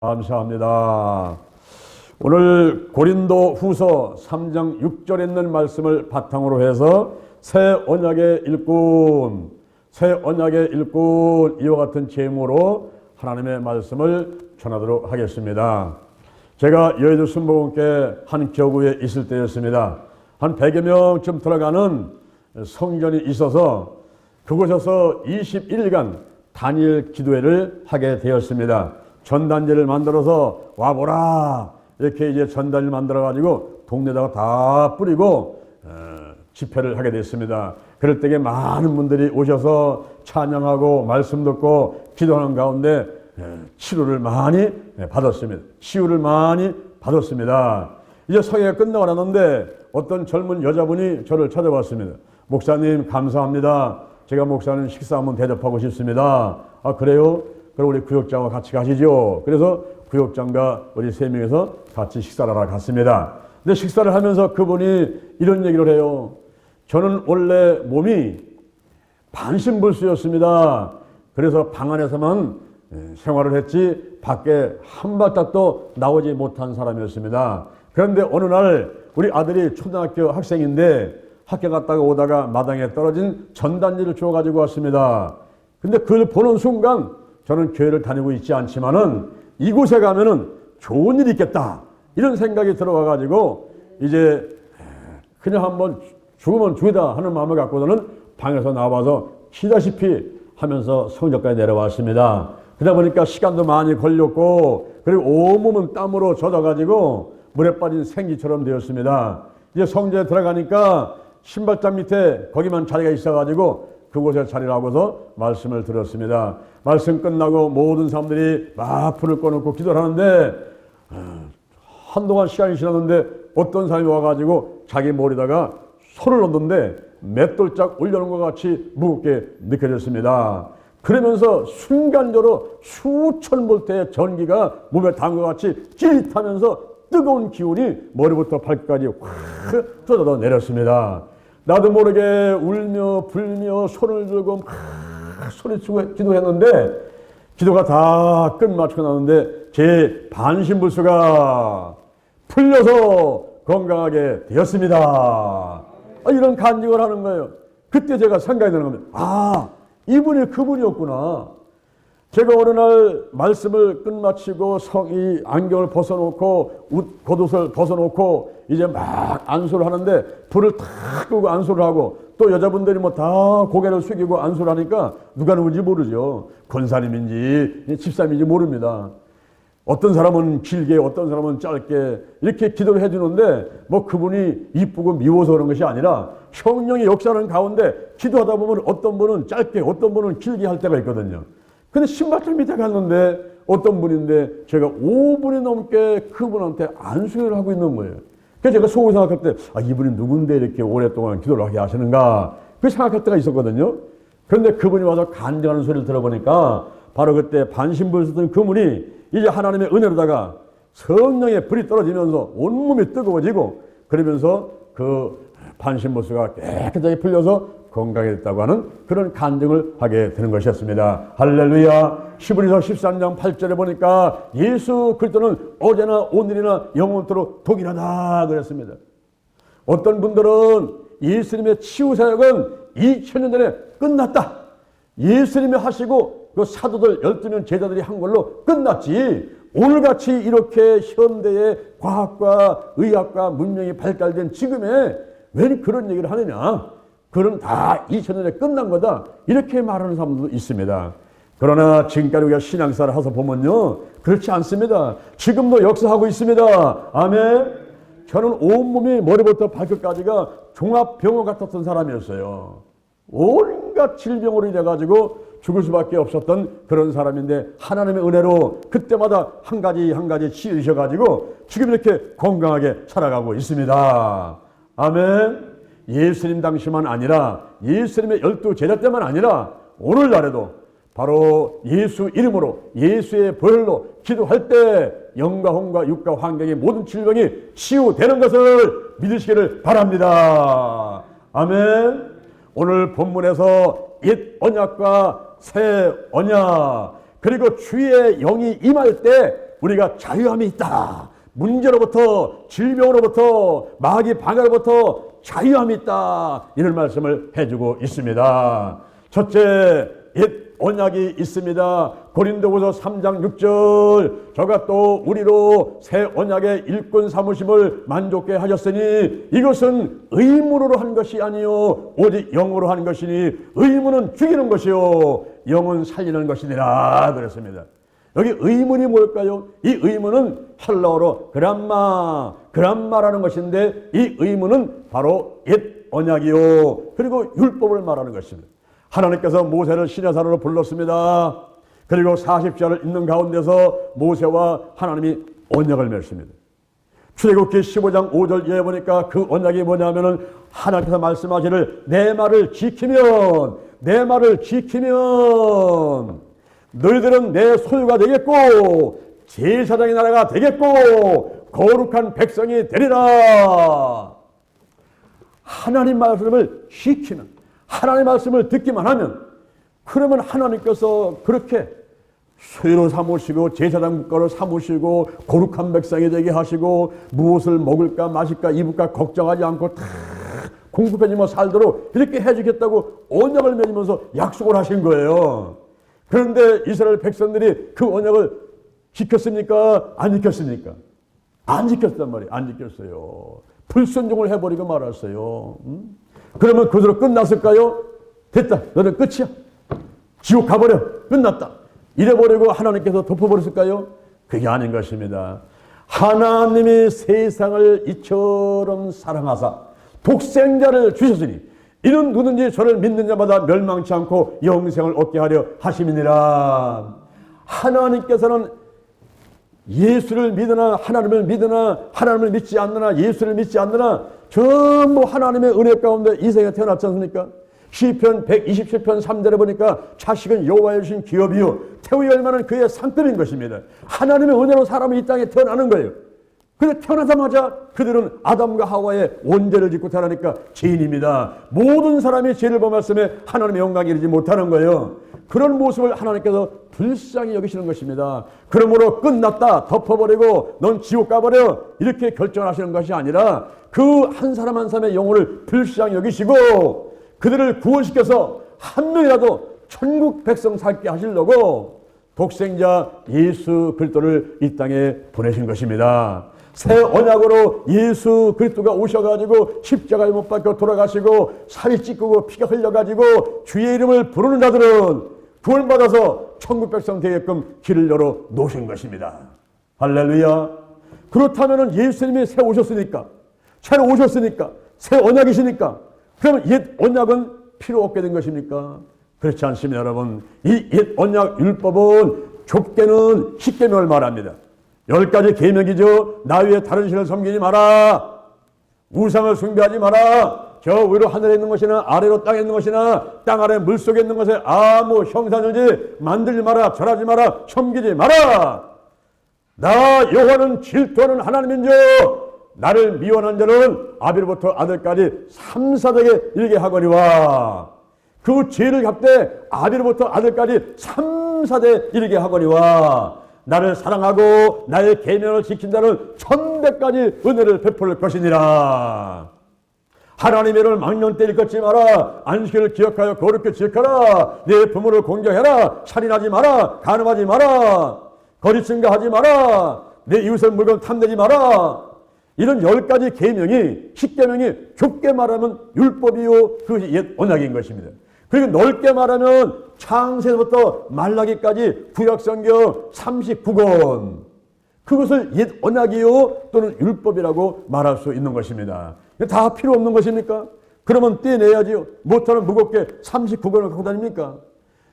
감사합니다. 오늘 고린도 후서 3장 6절에 있는 말씀을 바탕으로 해서 새 언약의 일꾼, 이와 같은 제목으로 하나님의 말씀을 전하도록 하겠습니다. 제가 여의도 순복음교회 한 격우에 있을 때였습니다. 한 100여 명쯤 들어가는 성전이 있어서 그곳에서 21일간 단일 기도회를 하게 되었습니다. 전단지를 만들어서 와보라 이렇게 이제 전단지를 만들어 가지고 동네다가 다 뿌리고 집회를 하게 됐습니다. 그럴 때에 많은 분들이 오셔서 찬양하고 말씀 듣고 기도하는 가운데 치유를 많이 받았습니다. 이제 성회가 끝나고 나는데 어떤 젊은 여자분이 저를 찾아왔습니다. 목사님 감사합니다. 제가 목사님 식사 한번 대접하고 싶습니다. 아 그래요? 그럼 우리 구역장과 같이 가시죠. 그래서 구역장과 우리 세 명이서 같이 식사를 하러 갔습니다. 근데 식사를 하면서 그분이 이런 얘기를 해요. 저는 원래 몸이 반신불수였습니다. 그래서 방 안에서만 생활을 했지 밖에 한 발짝도 나오지 못한 사람이었습니다. 그런데 어느 날 우리 아들이 초등학교 학생인데 학교 갔다가 오다가 마당에 떨어진 전단지를 주워가지고 왔습니다. 근데 그걸 보는 순간 저는 교회를 다니고 있지 않지만은 이곳에 가면은 좋은 일이 있겠다 이런 생각이 들어와가지고 이제 그냥 한번 죽으면 죽이다 하는 마음을 갖고서는 방에서 나와서 쉬다시피 하면서 성전까지 내려왔습니다. 그러다 보니까 시간도 많이 걸렸고 그리고 온몸은 땀으로 젖어가지고 물에 빠진 생쥐처럼 되었습니다. 이제 성전에 들어가니까 신발장 밑에 거기만 자리가 있어가지고 그곳에 자리를 하고서 말씀을 들었습니다. 말씀 끝나고 모든 사람들이 막 불을 꺼놓고 기도를 하는데 한동안 시간이 지났는데 어떤 사람이 와가지고 자기 머리다가 손을 얹는데 맷돌짝 올려놓은 것 같이 무겁게 느껴졌습니다. 그러면서 순간적으로 수천 볼트의 전기가 몸에 닿은 것 같이 찌릿하면서 뜨거운 기운이 머리부터 발끝까지 확 쏟아져 내렸습니다. 나도 모르게 울며 불며 손을 들고 막 소리치고 기도했는데 기도가 다 끝마치고 나는데 제 반신불수가 풀려서 건강하게 되었습니다. 이런 간증을 하는 거예요. 그때 제가 생각이 드는 겁니다. 아, 이분이 그분이었구나. 제가 어느 날 말씀을 끝마치고 이 안경을 벗어놓고 겉옷을 벗어놓고 이제 막 안수를 하는데 불을 탁 끄고 안수를 하고 또 여자분들이 뭐 다 고개를 숙이고 안수를 하니까 누가 누군지 모르죠. 권사님인지 집사님인지 모릅니다. 어떤 사람은 길게 어떤 사람은 짧게 이렇게 기도를 해주는데 뭐 그분이 이쁘고 미워서 그런 것이 아니라 성령의 역사하는 가운데 기도하다 보면 어떤 분은 짧게 어떤 분은 길게 할 때가 있거든요. 근데 신발장 밑에 갔는데 어떤 분인데 제가 5분이 넘게 그분한테 안수를 하고 있는 거예요. 그래서 제가 속으로 생각할 때 이분이 누군데 이렇게 오랫동안 기도를 하게 하시는가 그 생각할 때가 있었거든요. 그런데 그분이 와서 간증하는 소리를 들어보니까 바로 그때 반신불수던 그분이 이제 하나님의 은혜로다가 성령의 불이 떨어지면서 온몸이 뜨거워지고 그러면서 그 반신불수가 깨끗하게 풀려서 건강해졌다고 하는 그런 간증을 하게 되는 것이었습니다. 할렐루야. 히브리서 13장 8절에 보니까 예수 그리스도는 어제나 오늘이나 영원토록 동일하다 그랬습니다. 어떤 분들은 예수님의 치유 사역은 2000년 전에 끝났다. 예수님이 하시고 그 사도들 12명 제자들이 한 걸로 끝났지. 오늘같이 이렇게 현대의 과학과 의학과 문명이 발달된 지금에 왜 그런 얘기를 하느냐. 그건 다 2000년에 끝난 거다. 이렇게 말하는 사람도 있습니다. 그러나 지금까지 우리가 신앙생활을 해서 보면요. 그렇지 않습니다. 지금도 역사하고 있습니다. 아멘. 저는 온몸이 머리부터 발끝까지가 종합병원 같았던 사람이었어요. 온갖 질병으로 인해가지고 죽을 수밖에 없었던 그런 사람인데 하나님의 은혜로 그때마다 한 가지 치유셔가지고 지금 이렇게 건강하게 살아가고 있습니다. 아멘. 예수님 당시만 아니라 예수님의 12 제자 때만 아니라 오늘날에도 바로 예수 이름으로 예수의 보혈로 기도할 때 영과 혼과 육과 환경의 모든 질병이 치유되는 것을 믿으시기를 바랍니다. 아멘. 오늘 본문에서 옛 언약과 새 언약 그리고 주의 영이 임할 때 우리가 자유함이 있다. 문제로부터, 질병으로부터, 마귀 방해로부터 자유함이 있다. 이런 말씀을 해주고 있습니다. 첫째, 옛 언약이 있습니다. 고린도후서 3장 6절, 저가 또 우리로 새 언약의 일꾼 삼으심을 만족케 하셨으니 이것은 의무로 한 것이 아니요 오직 영으로 한 것이니 의무는 죽이는 것이요 영은 살리는 것이니라 그랬습니다. 여기 의문이 뭘까요? 이 의문은 헬라어로 그람마라는 것인데, 이 의문은 바로 옛 언약이요 그리고 율법을 말하는 것입니다. 하나님께서 모세를 시내산으로 불렀습니다. 그리고 40자를 있는 가운데서 모세와 하나님이 언약을 맺습니다. 출애굽기 15장 5절 에 보니까 그 언약이 뭐냐면은 하나님께서 말씀하시를 내 말을 지키면 너희들은 내 소유가 되겠고 제사장의 나라가 되겠고 거룩한 백성이 되리라. 하나님 말씀을 지키면, 하나님 말씀을 듣기만 하면, 그러면 하나님께서 그렇게 소유로 삼으시고 제사장 국가로 삼으시고 거룩한 백성이 되게 하시고 무엇을 먹을까 마실까 입을까 걱정하지 않고 다 공급해주며 살도록 이렇게 해주겠다고 언약을 맺으면서 약속을 하신 거예요. 그런데 이스라엘 백성들이 그 언약을 지켰습니까? 안 지켰습니까? 안 지켰단 말이에요. 안 지켰어요. 불순종을 해버리고 말았어요. 그러면 그대로 끝났을까요? 됐다. 너는 끝이야. 지옥 가버려. 끝났다. 이래버리고 하나님께서 덮어버렸을까요? 그게 아닌 것입니다. 하나님이 세상을 이처럼 사랑하사 독생자를 주셨으니 이는 누구든지 저를 믿는 자마다 멸망치 않고 영생을 얻게 하려 하심이니라. 하나님께서는 예수를 믿으나 하나님을 믿으나 하나님을 믿지 않느나 예수를 믿지 않느나 전부 하나님의 은혜 가운데 이 세상에 태어났지 않습니까? 시편 127편 3절에 보니까 자식은 여호와의 주신 기업이요 태우의 열매는 그의 상급인 것입니다. 하나님의 은혜로 사람이 이 땅에 태어나는 거예요. 근데 태어나자마자 그들은 아담과 하와의 원죄를 짓고 태어나니까 죄인입니다. 모든 사람이 죄를 범했음에 하나님의 영광에 이르지 못하는 거예요. 그런 모습을 하나님께서 불쌍히 여기시는 것입니다. 그러므로 끝났다 덮어버리고 넌 지옥 가버려 이렇게 결정하시는 것이 아니라 그 한 사람 한 사람의 영혼을 불쌍히 여기시고 그들을 구원시켜서 한 명이라도 천국 백성 살게 하시려고 독생자 예수 그리스도를 이 땅에 보내신 것입니다. 새 언약으로 예수 그리스도가 오셔가지고 십자가에 못 박혀 돌아가시고 살이 찢고 피가 흘려가지고 주의 이름을 부르는 자들은 구원받아서 천국 백성 되게끔 길을 열어 놓으신 것입니다. 할렐루야. 그렇다면 예수님이 새 오셨으니까, 새로 오셨으니까, 새 언약이시니까 그러면 옛 언약은 필요 없게 된 것입니까? 그렇지 않습니다, 여러분. 이 옛 언약 율법은 좁게는 10계명을 말합니다. 10가지 계명이죠. 나 외에 다른 신을 섬기지 마라. 우상을 숭배하지 마라. 저 위로 하늘에 있는 것이나 아래로 땅에 있는 것이나 땅 아래 물속에 있는 것에 아무 형상을지 만들지 마라. 절하지 마라. 섬기지 마라. 나 여호와는 질투하는 하나님인즉 나를 미워하는 자는 아비로부터 아들까지 3, 4대에 이르게 하거니와 그 죄를 갚되 아비로부터 아들까지 3, 4대에 이르게 하거니와 나를 사랑하고 나의 계명을 지킨 자는 1000배까지 은혜를 베풀 것이니라. 하나님의 이름을 망령 때 일컫지 마라. 안식일을 기억하여 거룩히 지켜라. 내 부모를 공경해라. 살인하지 마라. 간음하지 마라. 거짓 증거하지 마라. 내 이웃의 물건 탐내지 마라. 이런 10가지 계명이 10계명이 좁게 말하면 율법이요 그것이 옛 언약인 것입니다. 그리고 넓게 말하면 창세부터 말라기까지 구약성경 39권 그것을 옛 언약이요 또는 율법이라고 말할 수 있는 것입니다. 다 필요 없는 것입니까? 그러면 떼내야지요. 못하면 무겁게 39권을 갖고 다닙니까?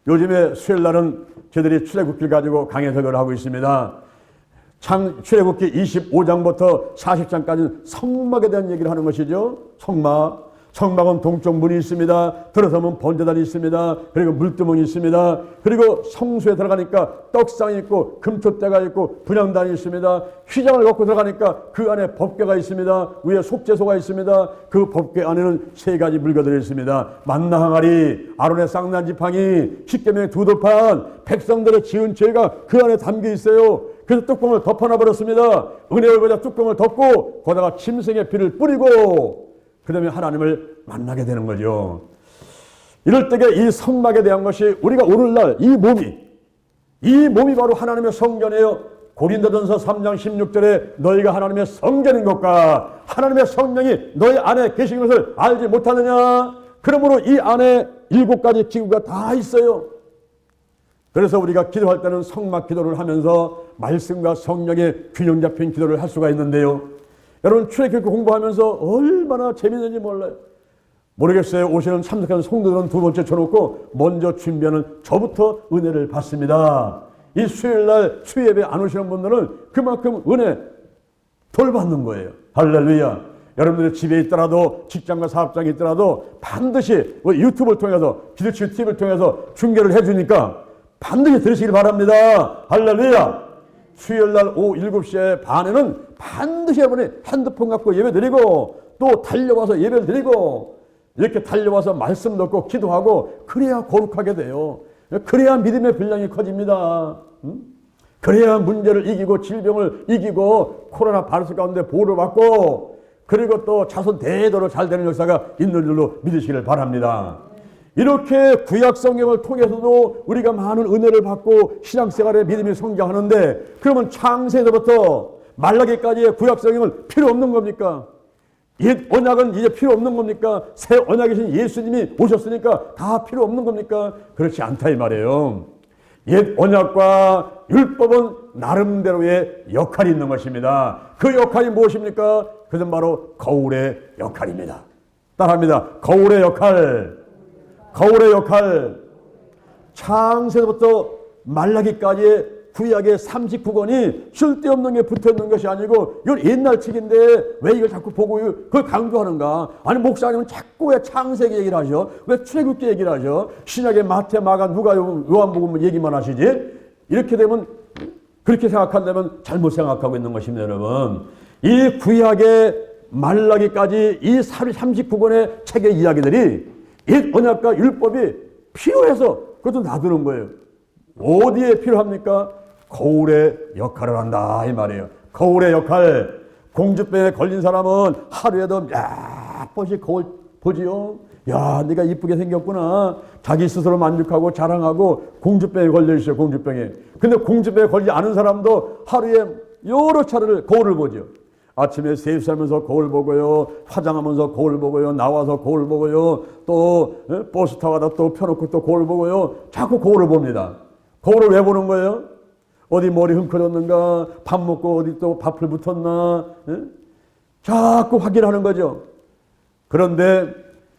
요즘에 수요일날은 저희들이 출애굽기를 가지고 강해석을 하고 있습니다. 출애굽기 25장부터 40장까지는 성막에 대한 얘기를 하는 것이죠. 성막. 성막은 동쪽 문이 있습니다. 들어서면 번제단이 있습니다. 그리고 물두멍이 있습니다. 그리고 성소에 들어가니까 떡상이 있고 금토대가 있고 분향단이 있습니다. 휘장을 넣고 들어가니까 그 안에 법궤가 있습니다. 위에 속죄소가 있습니다. 그 법궤 안에는 3가지 물건들이 있습니다. 만나 항아리, 아론의 쌍난 지팡이, 십계명의 두들판, 백성들의 지은 죄가 그 안에 담겨 있어요. 그래서 뚜껑을 덮어놔 버렸습니다. 은혜의 보좌 뚜껑을 덮고 거기다가 짐승의 피를 뿌리고 그 다음에 하나님을 만나게 되는 거죠. 이럴 때에 이 성막에 대한 것이 우리가 오늘날 이 몸이 바로 하나님의 성전이에요. 고린도전서 3장 16절에 너희가 하나님의 성전인 것과 하나님의 성령이 너희 안에 계신 것을 알지 못하느냐. 그러므로 이 안에 7가지 기구가 다 있어요. 그래서 우리가 기도할 때는 성막 기도를 하면서 말씀과 성령의 균형 잡힌 기도를 할 수가 있는데요. 여러분 출애굽기 공부하면서 얼마나 재밌는지 몰라요. 모르겠어요. 오시는 참석하는 성도들은 두 번째 쳐놓고 먼저 준비하는 저부터 은혜를 받습니다. 이 수요일날 수예배 안 오시는 분들은 그만큼 은혜 덜 받는 거예요. 할렐루야. 여러분들이 집에 있더라도 직장과 사업장에 있더라도 반드시 유튜브를 통해서 기도치유 TV를 통해서 중계를 해주니까 반드시 들으시길 바랍니다. 할렐루야. 수요일날 오후 7시 반에는 반드시 여러분이 핸드폰 갖고 예배 드리고 또 달려와서 예배를 드리고 이렇게 달려와서 말씀 듣고 기도하고 그래야 거룩하게 돼요. 그래야 믿음의 분량이 커집니다. 그래야 문제를 이기고 질병을 이기고 코로나 바이러스 가운데 보호를 받고 그리고 또 자손 대대로 잘 되는 역사가 있는 줄로 믿으시기를 바랍니다. 이렇게 구약 성경을 통해서도 우리가 많은 은혜를 받고 신앙생활에 믿음이 성장하는데 그러면 창세에서부터 말라기까지의 구약 성경은 필요 없는 겁니까? 옛 언약은 이제 필요 없는 겁니까? 새 언약이신 예수님이 오셨으니까 다 필요 없는 겁니까? 그렇지 않다 이 말이에요. 옛 언약과 율법은 나름대로의 역할이 있는 것입니다. 그 역할이 무엇입니까? 그것은 바로 거울의 역할입니다. 따라합니다. 거울의 역할. 거울의 역할. 창세부터 말라기까지의 구약의 39권이 쓸데없는 게 붙어있는 것이 아니고 이건 옛날 책인데 왜 이걸 자꾸 보고 그걸 강조하는가? 아니 목사님은 자꾸 왜 창세기 얘기를 하죠? 왜 출애굽기 얘기를 하죠? 신약의 마태, 마가, 누가, 요한복음 얘기만 하시지? 이렇게 되면 그렇게 생각한다면 잘못 생각하고 있는 것입니다. 여러분 이 구약의 말라기까지 이 39권의 책의 이야기들이 옛 언약과 율법이 필요해서 그것도 놔두는 거예요. 어디에 필요합니까? 거울의 역할을 한다 이 말이에요. 거울의 역할. 공주병에 걸린 사람은 하루에도 몇 번씩 거울 보지요. 야 네가 이쁘게 생겼구나. 자기 스스로 만족하고 자랑하고 공주병에 걸려있어요. 공주병에. 근데 공주병에 걸리지 않은 사람도 하루에 여러 차례를 거울을 보죠. 아침에 세수하면서 거울 보고요. 화장하면서 거울 보고요. 나와서 거울 보고요. 또 버스 타고 가다 또 펴놓고 또 거울 보고요. 자꾸 거울을 봅니다. 거울을 왜 보는 거예요? 어디 머리 흠커졌는가? 밥 먹고 어디 또 밥풀 붙었나? 자꾸 확인하는 거죠. 그런데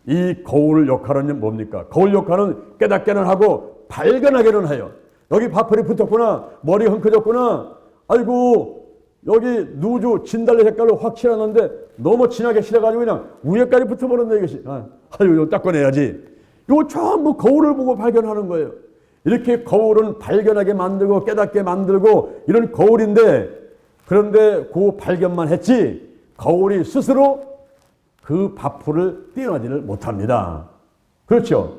이 거울 역할은 뭡니까? 거울 역할은 깨닫게는 하고 발견하게는 해요. 여기 밥풀이 붙었구나. 머리 흠커졌구나. 아이고 여기 누주 진달래 색깔로 확 칠하는데 너무 진하게 칠해가지고 그냥 위에까지 붙어버렸네 이것이. 아유 이거 닦아내야지. 이거 전부 거울을 보고 발견하는 거예요. 이렇게 거울은 발견하게 만들고 깨닫게 만들고 이런 거울인데 그런데 그 발견만 했지 거울이 스스로 그 밥풀을 떼어내지를 못합니다. 그렇죠?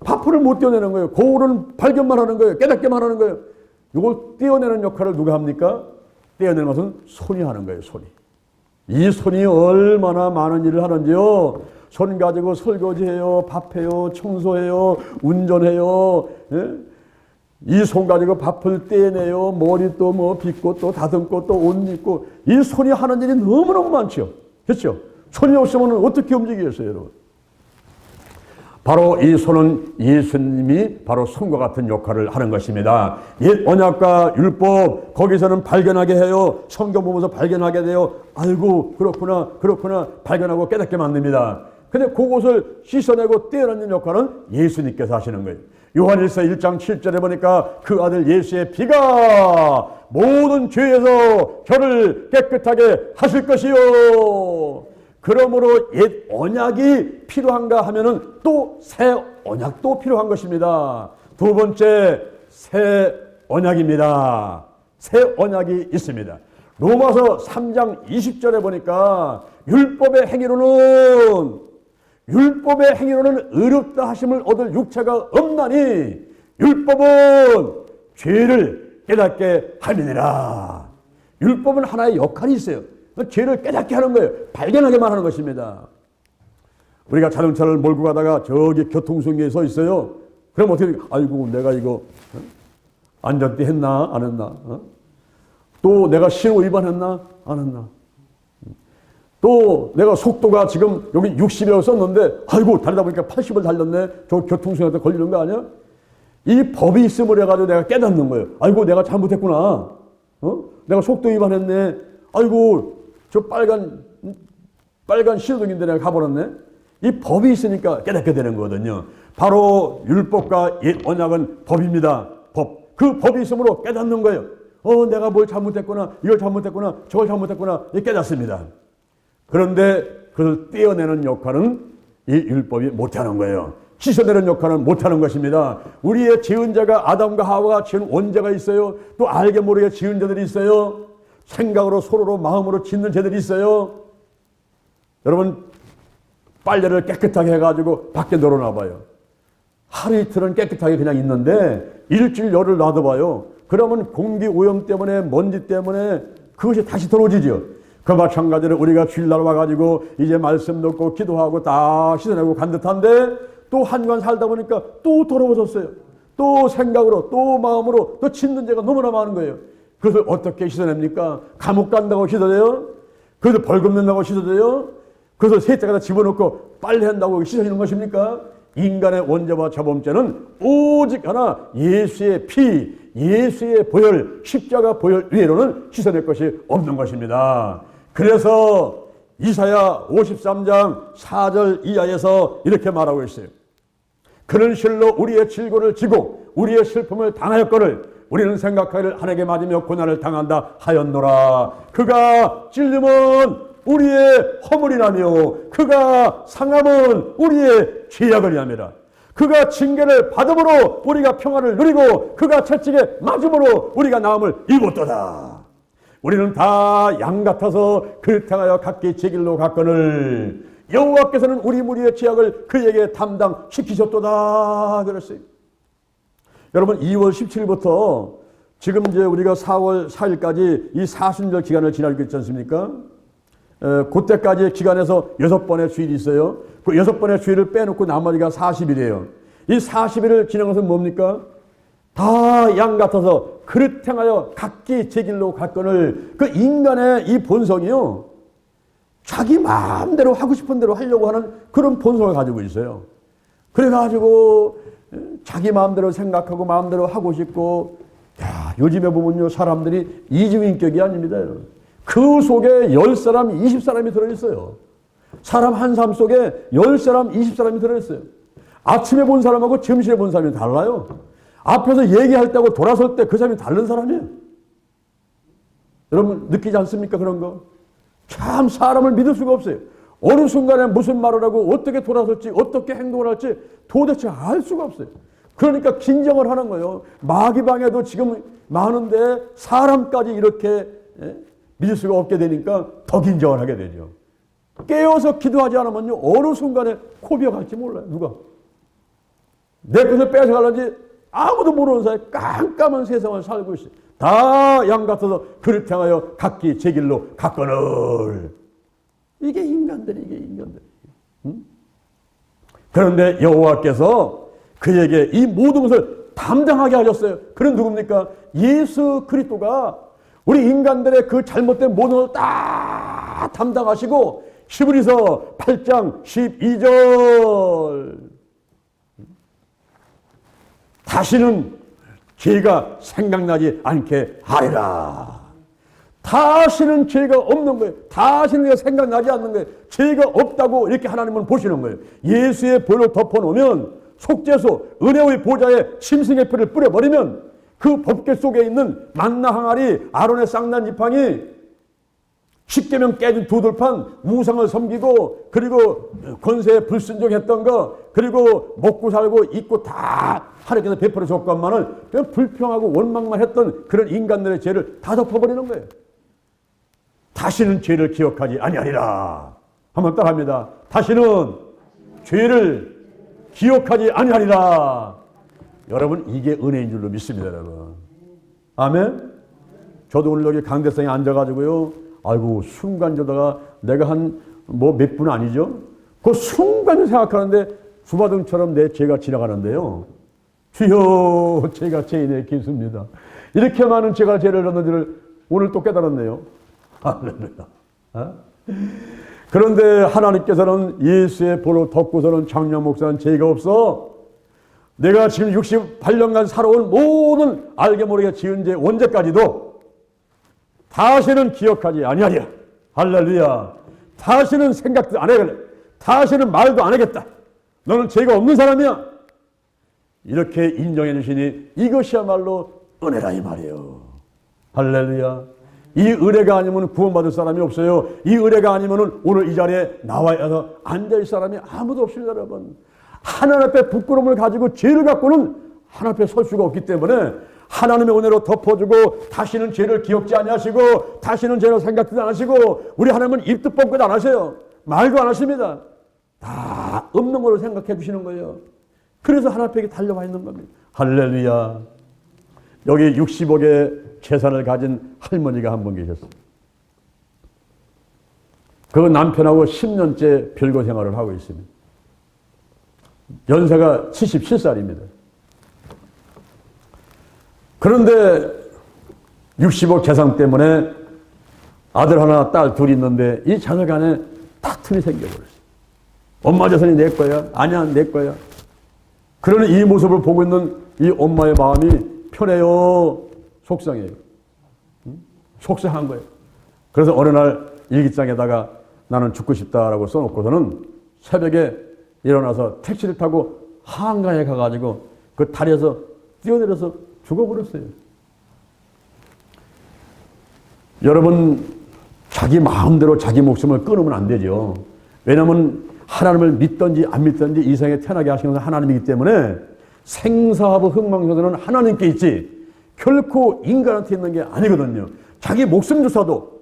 밥풀을 못 떼어내는 거예요. 거울은 발견만 하는 거예요. 깨닫게만 하는 거예요. 이걸 떼어내는 역할을 누가 합니까? 떼어내는 것은 손이 하는 거예요. 손이. 이 손이 얼마나 많은 일을 하는지요. 손 가지고 설거지해요. 밥해요. 청소해요. 운전해요. 예? 이 손 가지고 밥을 떼내요. 머리 또 뭐 빗고 또 다듬고 또 옷 입고 이 손이 하는 일이 너무너무 많죠. 그렇죠? 손이 없으면 어떻게 움직이겠어요, 여러분? 바로 이 손은 예수님이 바로 손과 같은 역할을 하는 것입니다. 옛 언약과 율법 거기서는 발견하게 해요. 성경 보면서 발견하게 돼요. 아이고 그렇구나 그렇구나 발견하고 깨닫게 만듭니다. 근데 그것을 씻어내고 떼어내는 역할은 예수님께서 하시는 거예요. 요한일서 1장 7절에 보니까 그 아들 예수의 피가 모든 죄에서 저를 깨끗하게 하실 것이요. 그러므로 옛 언약이 필요한가 하면은 또 새 언약도 필요한 것입니다. 두 번째 새 언약입니다. 새 언약이 있습니다. 로마서 3장 20절에 보니까 율법의 행위로는 의롭다 하심을 얻을 육체가 없나니 율법은 죄를 깨닫게 함이니라. 율법은 하나의 역할이 있어요. 죄를 깨닫게 하는 거예요. 발견하게만 하는 것입니다. 우리가 자동차를 몰고 가다가 저기 교통수행에 서 있어요. 그럼 어떻게, 아이고 내가 이거 안전띠 했나 안 했나, 또 내가 신호 위반했나 안 했나, 또 내가 속도가 지금 여기 60이라고 썼는데 아이고 달리다 보니까 80을 달렸네. 저 교통수행한테 걸리는 거 아니야? 이 법이 있음을 해가지고 내가 깨닫는 거예요. 아이고 내가 잘못했구나. 내가 속도 위반했네. 아이고 저 빨간 신호등인데 내가 가버렸네. 이 법이 있으니까 깨닫게 되는 거거든요. 바로 율법과 옛 언약은 법입니다. 법. 그 법이 있으므로 깨닫는 거예요. 내가 뭘 잘못했구나. 이걸 잘못했구나. 저걸 잘못했구나. 깨닫습니다. 그런데 그것을 떼어내는 역할은 이 율법이 못하는 거예요. 씻어내는 역할은 못하는 것입니다. 우리의 지은 자가 아담과 하와가 지은 원죄가 있어요. 또 알게 모르게 지은 자들이 있어요. 생각으로 서로로 마음으로 짓는 죄들이 있어요. 여러분 빨래를 깨끗하게 해가지고 밖에 널어놔봐요. 하루 이틀은 깨끗하게 그냥 있는데 일주일 열흘 놔둬봐요. 그러면 공기 오염 때문에 먼지 때문에 그것이 다시 들어오지죠. 그 마찬가지로 우리가 주일날 와가지고 이제 말씀 듣고 기도하고 다 씻어내고 간 듯한데 또 한 주간 살다 보니까 또 더러워졌어요. 또 생각으로 또 마음으로 또 짓는 죄가 너무나 많은 거예요. 그것을 어떻게 씻어냅니까? 감옥 간다고 씻어내요? 그것을 벌금 낸다고 씻어내요? 그것을 세탁에다 집어넣고 빨래한다고 씻어지는 것입니까? 인간의 원죄와 저범죄는 오직 하나 예수의 피, 예수의 보혈, 십자가 보혈 위에로는 씻어낼 것이 없는 것입니다. 그래서 이사야 53장 4절 이하에서 이렇게 말하고 있어요. 그는 실로 우리의 질고를 지고 우리의 슬픔을 당하였거늘 우리는 생각하기를 하나님께 맞으며 고난을 당한다 하였노라. 그가 찔림은 우리의 허물이라며 그가 상함은 우리의 죄악을 위함이라. 그가 징계를 받음으로 우리가 평안을 누리고 그가 채찍에 맞음으로 우리가 나음을 입었도다. 우리는 다 양 같아서 그를 향하여 각기 제 길로 갔거늘 여호와께서는 우리 무리의 죄악을 그에게 담당시키셨도다 그랬어요. 여러분 2월 17일부터 지금 이제 우리가 4월 4일까지 이 사순절 기간을 지나고 있지 않습니까? 그때까지의 기간에서 6번의 주일이 있어요. 그 6번의 주일을 빼놓고 나머지가 40일이에요. 이 40일을 지난 것은 뭡니까? 다 양 같아서 그릇 행하여 각기 제 길로 갔거늘 그 인간의 이 본성이요. 자기 마음대로 하고 싶은 대로 하려고 하는 그런 본성을 가지고 있어요. 그래가지고 자기 마음대로 생각하고 마음대로 하고 싶고 요즘에 보면요 사람들이 이중인격이 아닙니다. 그 속에 10사람, 20사람이 들어있어요. 사람 한 사람 속에 10사람, 20사람이 들어있어요. 아침에 본 사람하고 점심에 본 사람이 달라요. 앞에서 얘기할 때하고 돌아설 때 그 사람이 다른 사람이에요. 여러분 느끼지 않습니까? 그런 거. 참 사람을 믿을 수가 없어요. 어느 순간에 무슨 말을 하고 어떻게 돌아설지 어떻게 행동을 할지 도대체 알 수가 없어요. 그러니까 긴장을 하는 거예요. 마귀방에도 지금 많은데 사람까지 이렇게 믿을 수가 없게 되니까 더 긴장을 하게 되죠. 깨어서 기도하지 않으면요 어느 순간에 코비어갈지 몰라요. 누가 내 것을 뺏어가려는지 아무도 모르는 사이에 깜깜한 세상을 살고 있어요. 다 양 같아서 그릇 향하여 각기 제 길로 갔거늘. 이게 인간들. 응? 그런데 여호와께서 그에게 이 모든 것을 담당하게 하셨어요. 그는 누굽니까? 예수 그리스도가 우리 인간들의 그 잘못된 모든 것을 다 담당하시고 히브리서 8장 12절 다시는 죄가 생각나지 않게 하리라. 다시는 죄가 없는 거예요. 다시는 죄가 생각나지 않는 거예요. 죄가 없다고 이렇게 하나님은 보시는 거예요. 예수의 보혈로 덮어놓으면 속죄소 은혜의 보좌에 짐승의 피를 뿌려버리면 그 법궤 속에 있는 만나 항아리 아론의 쌍난 지팡이 십계명 깨진 두 돌판 우상을 섬기고 그리고 권세에 불순종했던 거 그리고 먹고 살고 입고 다 하나님께서 베풀어 줬건만을 그냥 불평하고 원망만 했던 그런 인간들의 죄를 다 덮어버리는 거예요. 다시는 죄를 기억하지 아니하리라. 한번 따라합니다. 다시는 죄를 기억하지 아니하리라. 여러분 이게 은혜인 줄로 믿습니다. 여러분 아멘. 저도 오늘 여기 강대상에 앉아가지고요. 아이고 순간적다가 내가 한 뭐 몇 분 아니죠? 그 순간 생각하는데 주마등처럼 내 죄가 지나가는데요. 주여 제가 죄인의 기수입니다. 이렇게 많은 제가 죄를 졌는지를 오늘 또 깨달았네요. 할렐루야. 그런데 하나님께서는 예수의 보로 덮고서는 장로한 목사는 죄가 없어. 내가 지금 68년간 살아온 모든 알게 모르게 지은 죄 원죄까지도 다시는 기억하지 아니하리라. 할렐루야. 다시는 생각도 안 하겠다. 다시는 말도 안 하겠다. 너는 죄가 없는 사람이야. 이렇게 인정해 주시니 이것이야말로 은혜라 이 말이에요. 할렐루야. 이 은혜가 아니면 구원받을 사람이 없어요. 이 은혜가 아니면 오늘 이 자리에 나와서 앉아있을 사람이 아무도 없습니다. 여러분. 하나님 앞에 부끄러움을 가지고 죄를 갖고는 하나님 앞에 설 수가 없기 때문에 하나님의 은혜로 덮어주고 다시는 죄를 기억지 아니하시고 다시는 죄를 생각지도 안 하시고 우리 하나님은 입도 뻥끗 안 하세요. 말도 안 하십니다. 다 없는 걸로 생각해 주시는 거예요. 그래서 하나님 앞에 달려와 있는 겁니다. 할렐루야. 여기 60억의 재산을 가진 할머니가 한 분 계셨어요. 그 남편하고 10년째 별거 생활을 하고 있습니다. 연세가 77살입니다. 그런데 60억 재산 때문에 아들 하나 딸 둘이 있는데 이 자녀 간에 다툼이 생겨버렸어요. 엄마 재산이 내 거야? 아니야 내 거야. 그러는 이 모습을 보고 있는 이 엄마의 마음이 편해요? 속상해요? 속상한 거예요. 그래서 어느 날 일기장에다가 나는 죽고 싶다라고 써놓고서는 새벽에 일어나서 택시를 타고 한강에 가가지고 그 다리에서 뛰어내려서 죽어버렸어요. 여러분 자기 마음대로 자기 목숨을 끊으면 안 되죠. 왜냐하면 하나님을 믿든지 안 믿든지 이 세상에 태어나게 하시는 것은 하나님이기 때문에 생사하고 흥망성쇠는 하나님께 있지 결코 인간한테 있는 게 아니거든요. 자기 목숨조차도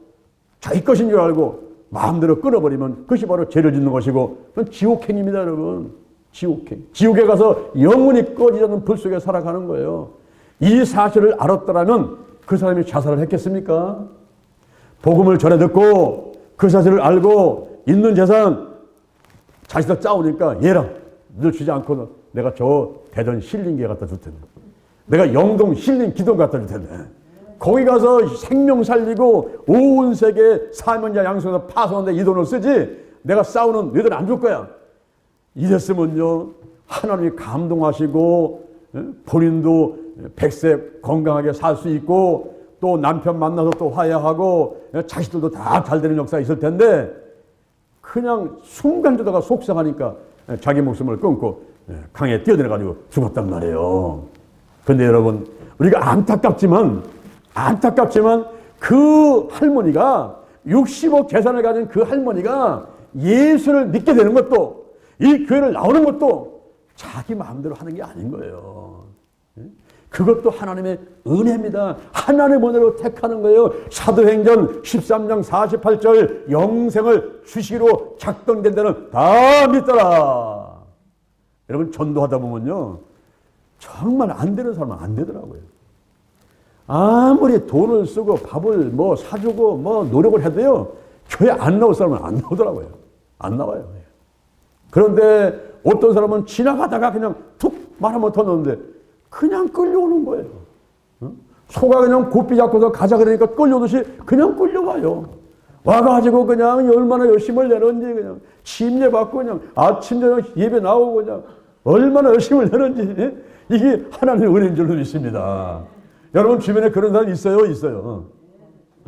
자기 것인 줄 알고 마음대로 끊어버리면 그것이 바로 죄를 짓는 것이고 그건 지옥행입니다. 여러분. 지옥행. 지옥에 가서 영원히 꺼지지 않는 불 속에 살아가는 거예요. 이 사실을 알았더라면 그 사람이 자살을 했겠습니까? 복음을 전해 듣고 그 사실을 알고 있는 재산 자식들 짜오니까 얘랑 늘 주지 않고 내가 저 대전 힐링기에 갖다 줄 텐데 내가 영동 힐링 기도 갖다 줄 텐데 거기 가서 생명 살리고 온 세계 사면자 양성에서 파송하는데 이 돈을 쓰지 내가 싸우는 너희들 안 줄 거야. 이랬으면요 하나님이 감동하시고 본인도 100세 건강하게 살 수 있고 또 남편 만나서 또 화해하고 자식들도 다 잘 되는 역사가 있을 텐데 그냥 순간적으로 속상하니까 자기 목숨을 끊고 강에 뛰어내려가지고 죽었단 말이에요. 그런데 여러분 우리가 안타깝지만 그 할머니가 60억 재산을 가진 그 할머니가 예수를 믿게 되는 것도 이 교회를 나오는 것도 자기 마음대로 하는 게 아닌 거예요. 그것도 하나님의 은혜입니다. 하나님의 은혜로 택하는 거예요. 사도행전 13장 48절 영생을 주시기로 작정된 데는 다 믿더라. 여러분 전도하다 보면요 정말 안 되는 사람은 안 되더라고요. 아무리 돈을 쓰고 밥을 뭐 사주고 뭐 노력을 해도요 교회 안 나올 사람은 안 나오더라고요. 안 나와요. 그런데 어떤 사람은 지나가다가 그냥 툭 말 한번 터놓는데 그냥 끌려오는 거예요. 소가 그냥 고삐 잡고서 가자 그러니까 끌려오듯이 그냥 끌려와요. 와가지고 그냥 얼마나 열심을 내는지 그냥 침례 받고 그냥 아침 저녁 예배 나오고 그냥 얼마나 열심을 내는지 이게 하나님의 은혜인 줄로 믿습니다. 여러분 주변에 그런 사람 있어요?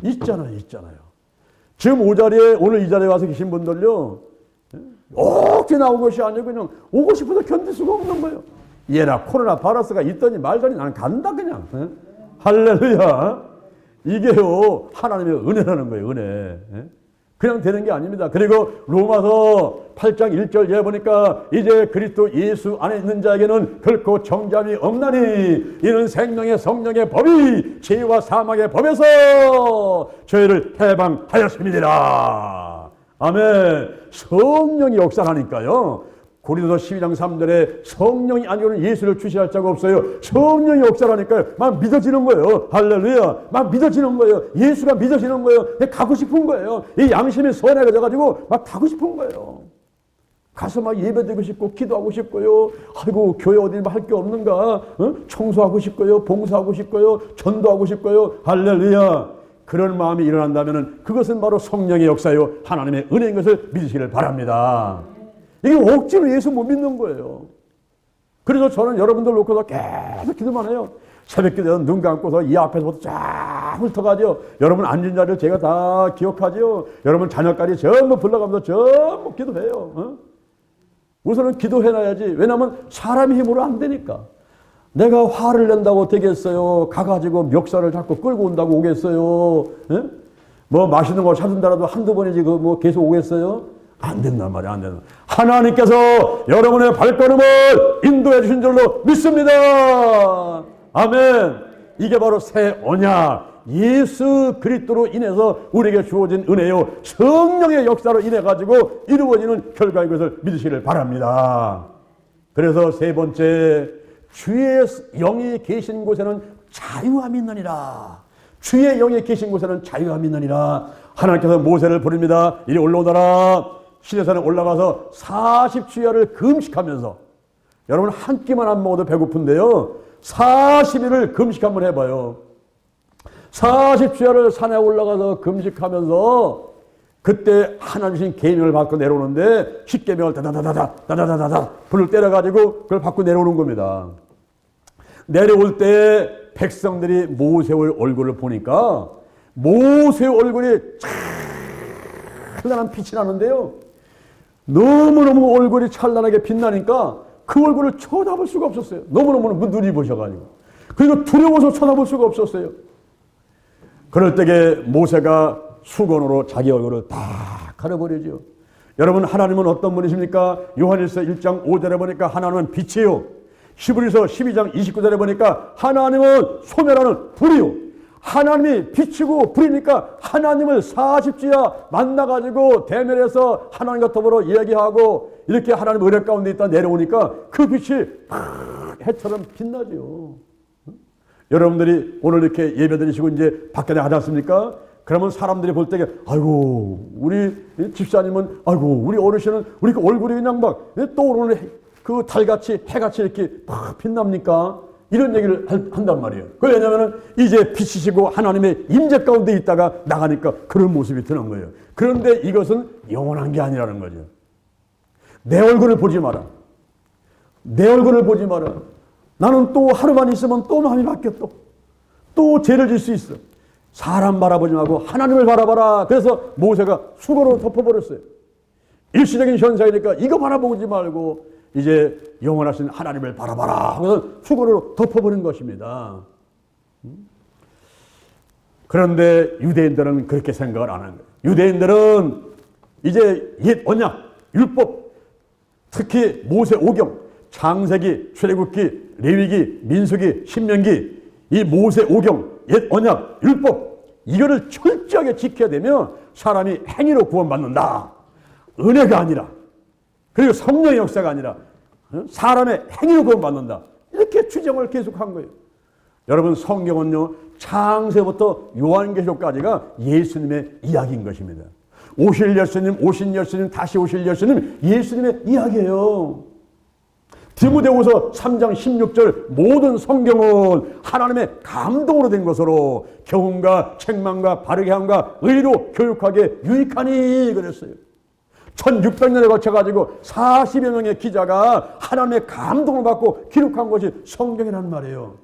있잖아요. 지금 오늘 이 자리에 와서 계신 분들요 억지 나온 것이 아니고 그냥 오고 싶어서 견딜 수가 없는 거예요. 얘나 코로나 바이러스가 있더니 말더니 나는 간다 그냥. 할렐루야. 이게요 하나님의 은혜라는 거예요. 은혜. 그냥 되는 게 아닙니다. 그리고 로마서 8장 1절에 보니까 이제 그리스도 예수 안에 있는 자에게는 결코 정죄함이 없나니 이는 생명의 성령의 법이 죄와 사망의 법에서 저희를 해방하였습니다. 아멘. 성령이 역사하니까요 고린도서 12장 3절에 성령이 아니고는 예수를 주시할 자가 없어요. 성령의 역사라니까요. 막 믿어지는 거예요. 할렐루야. 막 믿어지는 거예요. 예수가 믿어지는 거예요. 가고 싶은 거예요. 이 양심이 선해져가지고 막 가고 싶은 거예요. 가서 막 예배드리고 싶고 기도하고 싶고요. 아이고 교회 어디 할 게 없는가? 청소하고 싶고요. 봉사하고 싶고요. 전도하고 싶고요. 할렐루야. 그런 마음이 일어난다면 그것은 바로 성령의 역사요. 하나님의 은혜인 것을 믿으시기를 바랍니다. 이게 억지로 예수 못 믿는 거예요. 그래서 저는 여러분들 놓고서 계속 기도만 해요. 새벽 기도는 눈 감고서 이 앞에서부터 쫙 훑어가죠. 여러분 앉은 자리를 제가 다 기억하죠. 여러분 자녀까지 전부 불러가면서 전부 기도해요. 우선은 기도해놔야지. 왜냐하면 사람의 힘으로 안 되니까. 내가 화를 낸다고 되겠어요? 가가지고 멱살을 자꾸 끌고 온다고 오겠어요? 뭐 맛있는 거 사준다라도 한두 번이지 뭐 계속 오겠어요? 안 된단 말이야, 안 된다. 하나님께서 여러분의 발걸음을 인도해 주신 줄로 믿습니다. 아멘. 이게 바로 새 언약, 예수 그리스도로 인해서 우리에게 주어진 은혜요. 성령의 역사로 인해 가지고 이루어지는 결과인 것을 믿으시기를 바랍니다. 그래서 세 번째, 주의 영이 계신 곳에는 자유함이 있느니라. 주의 영이 계신 곳에는 자유함이 있느니라. 하나님께서 모세를 부릅니다. 이리 올라오너라. 시내산에 올라가서 40주야를 금식하면서, 여러분 한 끼만 안 먹어도 배고픈데요, 40일을 금식 한번 해봐요. 40주야를 산에 올라가서 금식하면서 그때 하나님 주신 계명을 받고 내려오는데 10계명을 다다다다다 불을 때려가지고 그걸 받고 내려오는 겁니다. 내려올 때 백성들이 모세의 얼굴을 보니까 모세의 얼굴이 찬란한 빛이 나는데요, 너무너무 얼굴이 찬란하게 빛나니까 그 얼굴을 쳐다볼 수가 없었어요. 너무너무 눈이 부셔가지고. 그리고 두려워서 쳐다볼 수가 없었어요. 그럴 때에 모세가 수건으로 자기 얼굴을 다 가려버리죠. 여러분, 하나님은 어떤 분이십니까? 요한일서 1장 5절에 보니까 하나님은 빛이요. 히브리서 12장 29절에 보니까 하나님은 소멸하는 불이요. 하나님이 빛이고 불이니까 하나님을 40주야 만나가지고 대면해서 하나님과 더불어 이야기하고 이렇게 하나님 은혜 가운데 있다 내려오니까 그 빛이 해처럼 빛나죠. 여러분들이 오늘 이렇게 예배드리시고 이제 밖에 나가지 않습니까? 그러면 사람들이 볼 때, 아이고, 우리 집사님은, 아이고, 우리 어르신은 우리 그 얼굴이 그냥 막 떠오르는 그 달같이 해같이 이렇게 막 빛납니까? 이런 얘기를 한단 말이에요. 왜냐하면 이제 빛이시고 하나님의 임재 가운데 있다가 나가니까 그런 모습이 드는 거예요. 그런데 이것은 영원한 게 아니라는 거죠. 내 얼굴을 보지 마라. 내 얼굴을 보지 마라. 나는 또 하루만 있으면 또 마음이 바뀌어 또 죄를 질 수 있어. 사람 바라보지 말고 하나님을 바라봐라. 그래서 모세가 수건으로 덮어버렸어요. 일시적인 현상이니까 이거 바라보지 말고 이제 영원하신 하나님을 바라봐라 하고서 수건으로 덮어버린 것입니다. 그런데 유대인들은 그렇게 생각을 안 하는 거예요. 유대인들은 이제 옛 언약, 율법, 특히 모세 오경, 창세기, 출애굽기, 레위기, 민수기, 신명기, 이 모세 오경, 옛 언약, 율법, 이거를 철저하게 지켜야 되면 사람이 행위로 구원받는다. 은혜가 아니라, 그리고 성령의 역사가 아니라 사람의 행위로 구원받는다. 이렇게 추정을 계속한 거예요. 여러분, 성경은요, 창세부터 요한계시록까지가 예수님의 이야기인 것입니다. 오실 예수님, 오신 예수님, 다시 오실 예수님, 예수님의 이야기예요. 디모데후서 3장 16절 모든 성경은 하나님의 감동으로 된 것으로 교훈과 책망과 바르게 함과 의로 교육하게 유익하니 그랬어요. 1600년에 거쳐가지고 40여 명의 기자가 하나님의 감동을 받고 기록한 것이 성경이라는 말이에요.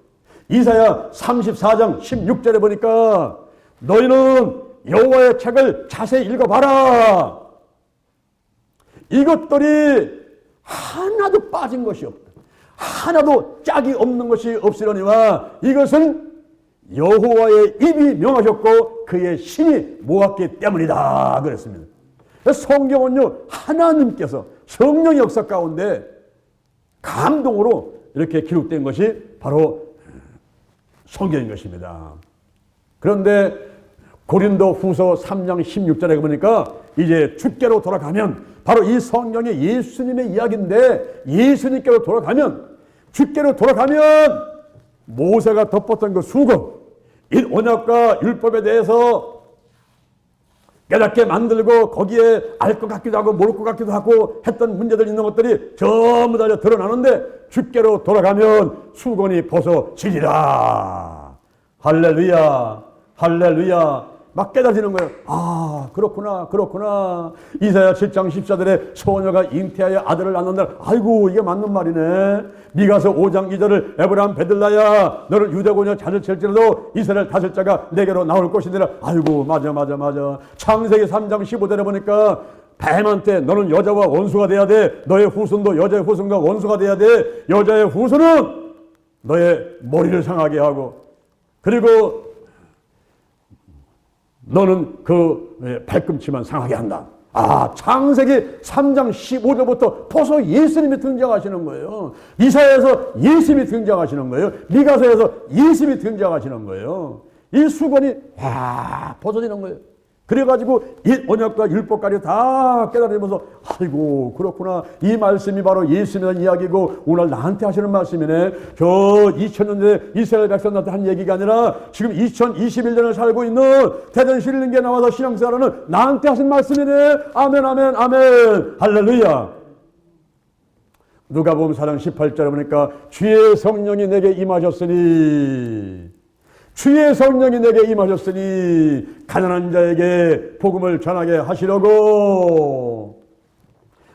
이사야 34장 16절에 보니까 너희는 여호와의 책을 자세히 읽어봐라. 이것들이 하나도 빠진 것이 없다. 하나도 짝이 없는 것이 없으려니와 이것은 여호와의 입이 명하셨고 그의 신이 모았기 때문이다 그랬습니다. 성경은요, 하나님께서 성령의 역사 가운데 감동으로 이렇게 기록된 것이 바로 성경인 것입니다. 그런데 고린도 후서 3장 16절에 보니까 이제 주께로 돌아가면, 바로 이 성경의 예수님의 이야기인데, 예수님께로 돌아가면, 주께로 돌아가면 모세가 덮었던 그 수건, 이 언약과 율법에 대해서 깨닫게 만들고 거기에 알 것 같기도 하고 모를 것 같기도 하고 했던 문제들 있는 것들이 전부 다 드러나는데, 주께로 돌아가면 수건이 벗어지리라. 할렐루야, 할렐루야. 막 깨달아지는 거예요. 아, 그렇구나, 그렇구나. 이사야 7장 14절에 소녀가 잉태하여 아들을 낳는다. 아이고, 이게 맞는 말이네. 미가서 5장 2절을 에브라임 베들라야, 너를 유대고녀 자를 칠지라도 이스라엘 다섯 자가 내게로 나올 것이니라. 아이고, 맞아. 창세기 3장 15절에 보니까 뱀한테 너는 여자와 원수가 돼야 돼. 너의 후손도 여자의 후손과 원수가 돼야 돼. 여자의 후손은 너의 머리를 상하게 하고, 그리고 너는 그 발꿈치만 상하게 한다. 아, 창세기 3장 15절부터 벌써 예수님이 등장하시는 거예요. 이사야에서 예수님이 등장하시는 거예요. 미가서에서 예수님이 등장하시는 거예요. 이 수건이 확 벗어지는 거예요. 그래가지고 이 언약과 율법까지 다 깨달으면서 아이고, 그렇구나. 이 말씀이 바로 예수님의 이야기고 오늘 나한테 하시는 말씀이네. 저 2000년 전에 이스라엘 백성한테 한 얘기가 아니라 지금 2021년을 살고 있는 대전신림교에 나와서 신앙생활하는 나한테 하신 말씀이네. 아멘, 아멘, 아멘. 할렐루야. 누가복음 4장 18절에 보니까 주의 성령이 내게 임하셨으니, 주의 성령이 내게 임하셨으니 가난한 자에게 복음을 전하게 하시려고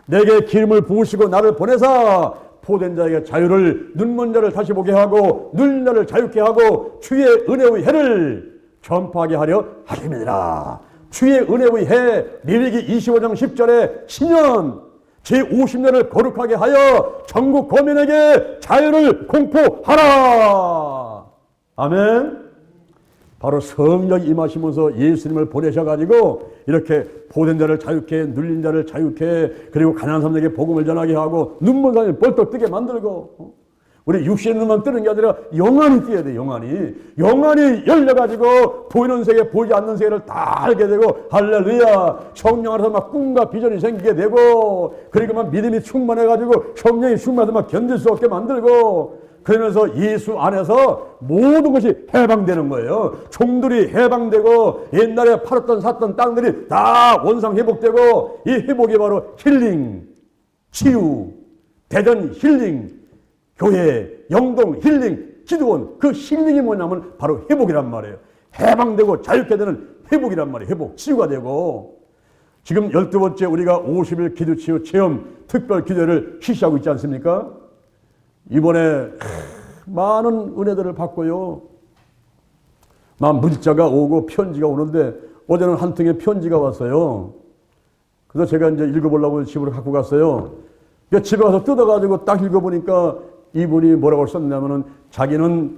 내게 기름을 부으시고 나를 보내사 포된 자에게 자유를, 눈먼 자를 다시 보게 하고 눌린 자를 자유케 하고 주의 은혜의 해를 전파하게 하려 하심이니라. 주의 은혜의 해, 레위기 25장 10절에 신년 제50년을 거룩하게 하여 전국 거민에게 자유를 공포하라. 아멘. 바로 성령이 임하시면서 예수님을 보내셔가지고 이렇게 보된 자를 자유케, 눌린 자를 자유케, 그리고 가난한 사람에게 복음을 전하게 하고 눈먼 사람을 벌떡 뜨게 만들고, 우리 육신의 눈만 뜨는 게 아니라 영안이 띄어야 돼. 영안이 열려가지고 보이는 세계, 보이지 않는 세계를 다 알게 되고, 할렐루야. 성령 안에서 막 꿈과 비전이 생기게 되고, 그리고 막 믿음이 충만해가지고 성령이 충만해서 막 견딜 수 없게 만들고, 그러면서 예수 안에서 모든 것이 해방되는 거예요. 종들이 해방되고 옛날에 팔았던 샀던 땅들이 다 원상 회복되고, 이 회복이 바로 힐링, 치유, 대전 힐링, 교회, 영동 힐링, 기도원. 그 힐링이 뭐냐면 바로 회복이란 말이에요. 해방되고 자유케 되는 회복이란 말이에요. 회복, 치유가 되고. 지금 12번째 우리가 50일 기도치유 체험 특별 기도를 실시하고 있지 않습니까? 이번에 많은 은혜들을 받고요. 막 문자가 오고 편지가 오는데, 어제는 한 통의 편지가 왔어요. 그래서 제가 이제 읽어보려고 집으로 갖고 갔어요. 집에 가서 뜯어가지고 딱 읽어보니까 이분이 뭐라고 썼냐면은 자기는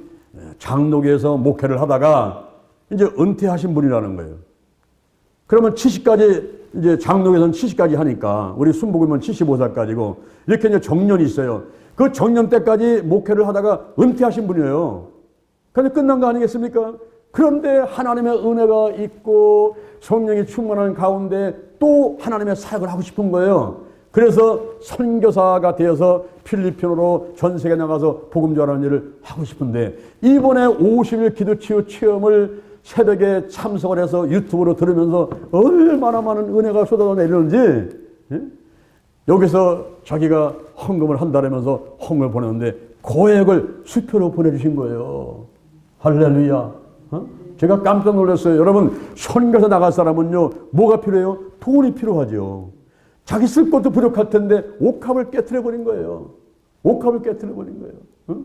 장로교에서 목회를 하다가 이제 은퇴하신 분이라는 거예요. 그러면 70까지, 이제 장로교에서는 70까지 하니까 우리 순복음은 75살까지고 이렇게 이제 정년이 있어요. 그 정년 때까지 목회를 하다가 은퇴하신 분이에요. 그런데 끝난 거 아니겠습니까? 그런데 하나님의 은혜가 있고 성령이 충만한 가운데 또 하나님의 사역을 하고 싶은 거예요. 그래서 선교사가 되어서 필리핀으로 전 세계 나가서 복음 전하는 일을 하고 싶은데, 이번에 50일 기도치유 체험을 새벽에 참석을 해서 유튜브로 들으면서 얼마나 많은 은혜가 쏟아져 내리는지, 여기서 자기가 헌금을 한다면서 헌금을 보내는데 고액을 수표로 보내주신 거예요. 할렐루야. 제가 깜짝 놀랐어요. 여러분, 선교사 나갈 사람은요, 뭐가 필요해요? 돈이 필요하죠. 자기 쓸 것도 부족할 텐데 옥합을 깨트려버린 거예요. 옥합을 깨트려버린 거예요.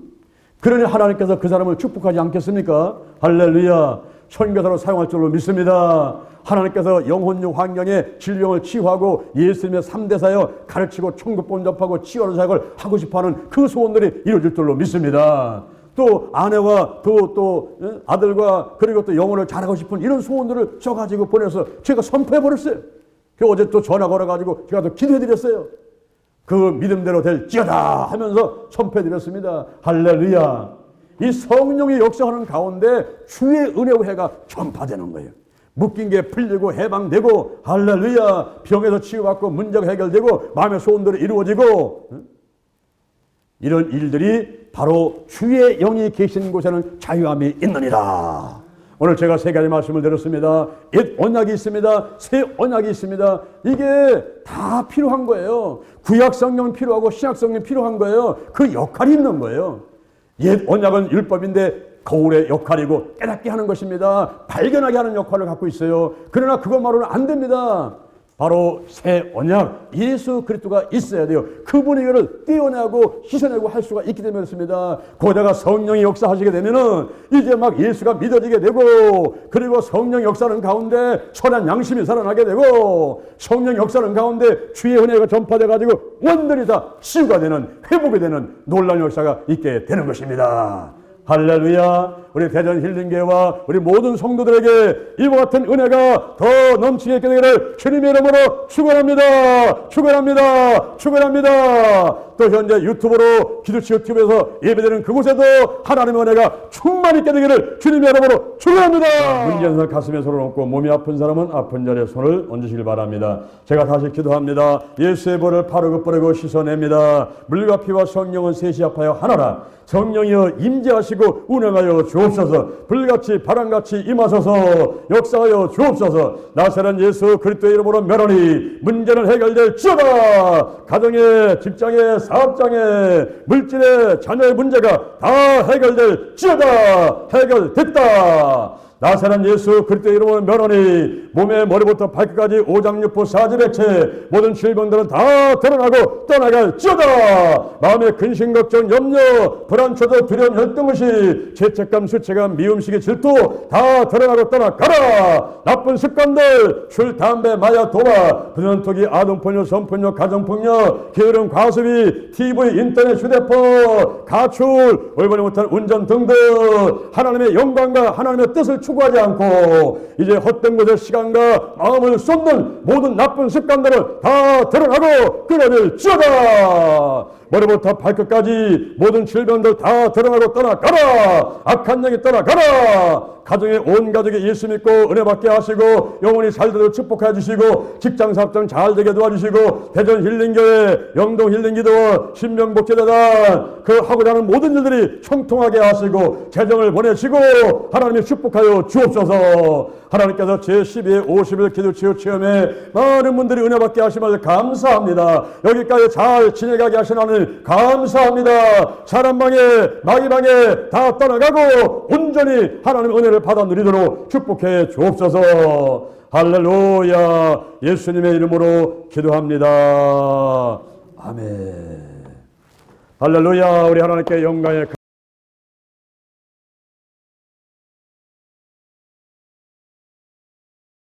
그러니 하나님께서 그 사람을 축복하지 않겠습니까? 할렐루야. 선교사로 사용할 줄로 믿습니다. 하나님께서 영혼육 환경에 질병을 치유하고 예수님의 3대 사역 가르치고 천국 본접하고 치유하는 사역을 하고 싶어하는 그 소원들이 이루어질 줄로 믿습니다. 또 아내와 또 아들과 그리고 또 영혼을 잘하고 싶은 이런 소원들을 써가지고 보내서 제가 선포해버렸어요. 어제 또 전화 걸어가지고 제가 또 기도해드렸어요. 그 믿음대로 될지어다 하면서 선포해드렸습니다. 할렐루야. 이 성령이 역사하는 가운데 주의 은혜의 해가 전파되는 거예요. 묶인 게 풀리고 해방되고 할렐루야 병에서 치유받고 문제가 해결되고 마음의 소원들이 이루어지고 이런 일들이 바로 주의 영이 계신 곳에는 자유함이 있느니라. 오늘 제가 세 가지 말씀을 드렸습니다. 옛 언약이 있습니다. 새 언약이 있습니다. 이게 다 필요한 거예요. 구약 성경 필요하고 신약 성경 필요한 거예요. 그 역할이 있는 거예요. 옛 언약은 율법인데 거울의 역할이고 깨닫게 하는 것입니다. 발견하게 하는 역할을 갖고 있어요. 그러나 그것만으로는 안 됩니다. 바로 새 언약 예수 그리스도가 있어야 돼요. 그분의 이거를 떼어내고 씻어내고 할 수가 있기 때문에 그렇습니다. 거기다가 성령이 역사하시게 되면은 이제 막 예수가 믿어지게 되고, 그리고 성령 역사는 가운데 선한 양심이 살아나게 되고, 성령 역사는 가운데 주의 은혜가 전파돼 가지고 원들이 다 치유가 되는, 회복이 되는 놀라운 역사가 있게 되는 것입니다. 할렐루야. 우리 대전 힐링교회와 우리 모든 성도들에게 이와 같은 은혜가 더 넘치게 있게 되기를 주님의 이름으로 축원합니다. 축원합니다. 축원합니다. 또 현재 유튜브로 기도치 유튜브에서 예배되는 그곳에도 하나님의 은혜가 충만히 있게 되기를 주님의 이름으로 축원합니다. 문제는 가슴에 손을 얹고 몸이 아픈 사람은 아픈 자리에 손을 얹으시길 바랍니다. 제가 다시 기도합니다. 예수의 벌을 바르고 뿌리고 씻어냅니다. 물과 피와 성령은 셋이 합하여 하나라. 성령이여 임재하시고 운행하여 주옵소서. 불같이 바람같이 임하소서. 역사하여 주옵소서. 나사렛 예수 그리스도의 이름으로 면하니 문제는 해결될지어다. 가정에, 직장에, 사업장에, 물질에, 자녀의 문제가 다 해결될지어다. 해결됐다. 나사렛 예수 그리스도의 이름으로 면하니 몸의 머리부터 발끝까지 오장육부 사지백체 모든 질병들은 다 드러나고 떠나갈지어다. 마음의 근심 걱정 염려 불안 초조 두려움 혈등의식 죄책감 수치감 미움시기 질투 다 드러나고 떠나가라. 나쁜 습관들 술 담배 마약 도박 불륜투기 아동폭력 성폭력 가정폭력 게으름 과수비 TV 인터넷 휴대폰 가출 올바르지 못한 운전 등등 하나님의 영광과 하나님의 뜻을 추구하지 않고 이제 헛된 것에 시간과 마음을 쏟는 모든 나쁜 습관들은 다 드러나고 끊어질지어다. 머리부터 발끝까지 모든 질병들 다 드러나고 떠나가라. 악한 영이 떠나가라. 가정에 온 가족이 예수 믿고 은혜 받게 하시고 영혼이 살도록 축복해 주시고 직장 사업장 잘 되게 도와주시고 대전 힐링교회 영동 힐링기도원 신명복지재단 그 하고자 하는 모든 일들이 형통하게 하시고 재정을 보내시고 하나님이 축복하여 주옵소서. 하나님께서 제12회 50일 기도치유 체험에 많은 분들이 은혜 받게 하심을 감사합니다. 여기까지 잘 지내가게 하신 하나님 감사합니다. 사람방에 마귀방에 다 떠나가고 온전히 하나님의 은혜를 받아 누리도록 축복해 주옵소서. 할렐루야. 예수님의 이름으로 기도합니다. 아멘. 할렐루야. 우리 하나님께 영광의